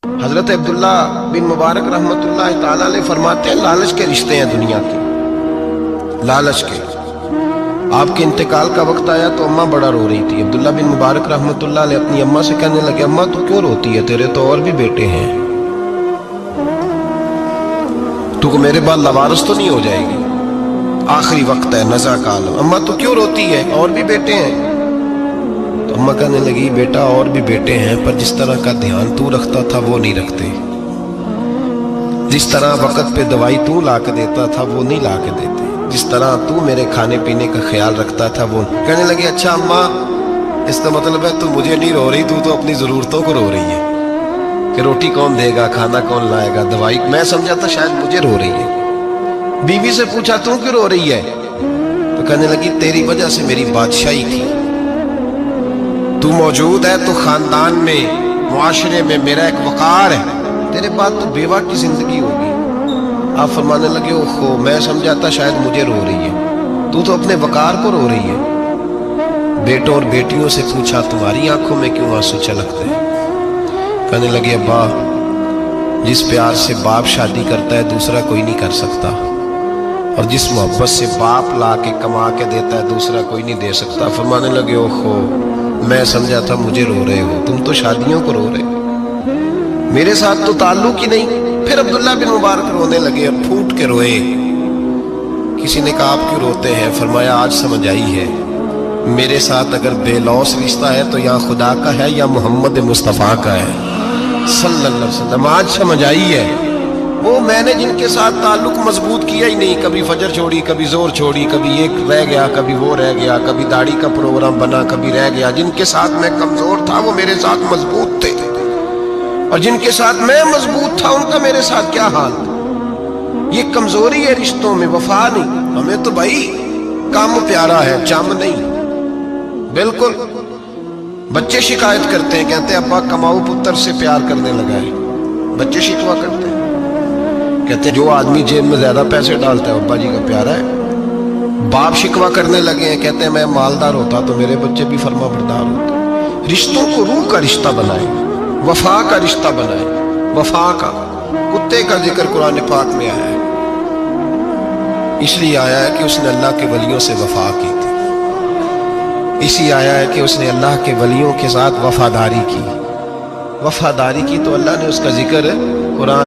حضرت عبداللہ بن مبارک رحمۃ اللہ تعالیٰ علیہ فرماتے ہیں لالچ کے رشتے ہیں دنیا کے، لالچ کے۔ آپ کے انتقال کا وقت آیا تو اماں بڑا رو رہی تھی۔ عبداللہ بن مبارک رحمۃ اللہ علیہ اپنی اماں سے کہنے لگے، اماں تو کیوں روتی ہے، تیرے تو اور بھی بیٹے ہیں، تو کو میرے بعد لوارث تو نہیں ہو جائے گی، آخری وقت ہے، نزع کا عالم، اماں تو کیوں روتی ہے، اور بھی بیٹے ہیں؟ تو اماں کہنے لگی، بیٹا اور بھی بیٹے ہیں، پر جس طرح کا دھیان تو رکھتا تھا وہ نہیں رکھتے، جس طرح وقت پہ دوائی تو لا کے دیتا تھا وہ نہیں لا کے دیتے، جس طرح تو میرے کھانے پینے کا خیال رکھتا تھا وہ نہیں۔ کہنے لگی، اچھا اماں اس کا مطلب ہے تو مجھے نہیں رو رہی، تو اپنی ضرورتوں کو رو رہی ہے کہ روٹی کون دے گا، کھانا کون لائے گا، دوائی۔ میں سمجھا تھا شاید مجھے رو رہی ہے۔ بیوی سے پوچھا، تو کیوں رو رہی ہے؟ تو کہنے لگی، تیری وجہ سے میری بادشاہی تھی، تو موجود ہے تو خاندان میں، معاشرے میں میرا ایک وقار ہے، تیرے بعد تو بیوہ کی زندگی ہوگی۔ آپ فرمانے لگے، اوہو میں سمجھا تھا شاید مجھے رو رہی ہے، تو اپنے وقار کو رو رہی ہے۔ بیٹوں اور بیٹیوں سے پوچھا، تمہاری آنکھوں میں کیوں آنسو چھلکتے ہیں؟ کہنے لگے، ابا جس پیار سے باپ شادی کرتا ہے دوسرا کوئی نہیں کر سکتا، اور جس محبت سے باپ لا کے کما کے دیتا ہے دوسرا کوئی نہیں دے سکتا۔ فرمانے لگے، اوہو میں سمجھا تھا مجھے رو رہے ہو، تم تو شادیوں کو رو رہے ہو، میرے ساتھ تو تعلق ہی نہیں۔ پھر عبداللہ بن مبارک رونے لگے اور پھوٹ کے روئے۔ کسی نے کہا، آپ کیوں روتے ہیں؟ فرمایا، آج سمجھ آئی ہے، میرے ساتھ اگر بے لوث رشتہ ہے تو یا خدا کا ہے یا محمد مصطفیٰ کا ہے صلی اللہ علیہ وسلم۔ آج سمجھ آئی ہے، وہ میں نے جن کے ساتھ تعلق مضبوط کیا ہی نہیں، کبھی فجر چھوڑی، کبھی زور چھوڑی، کبھی ایک رہ گیا، کبھی وہ رہ گیا، کبھی داڑھی کا پروگرام بنا، کبھی رہ گیا۔ جن کے ساتھ میں کمزور تھا وہ میرے ساتھ مضبوط تھے، اور جن کے ساتھ میں مضبوط تھا ان کا میرے ساتھ کیا حال تھا۔ یہ کمزوری ہے رشتوں میں، وفا نہیں۔ ہمیں تو بھائی کام پیارا ہے، چم نہیں۔ بالکل بچے شکایت کرتے ہیں، کہتے ہیں ابا کماؤ پتر سے پیار کرنے لگا ہے، بچے شکوا کرتے ہیں، کہتے ہیں جو آدمی جیب میں زیادہ پیسے ڈالتا ہے ابا جی کا پیارا ہے۔ باپ شکوا کرنے لگے ہیں، کہتے ہیں میں مالدار ہوتا تو میرے بچے بھی فرما بردار ہوتے۔ رشتوں کو روح کا رشتہ بنائیں، وفا کا رشتہ بنائیں، وفا کا۔ کتے کا ذکر قرآن پاک میں آیا ہے، اس لیے آیا ہے کہ اس نے اللہ کے ولیوں سے وفا کی تھی، اسی آیا ہے کہ اس نے اللہ کے ولیوں کے ساتھ وفاداری کی، وفاداری کی تو اللہ نے اس کا ذکر قرآن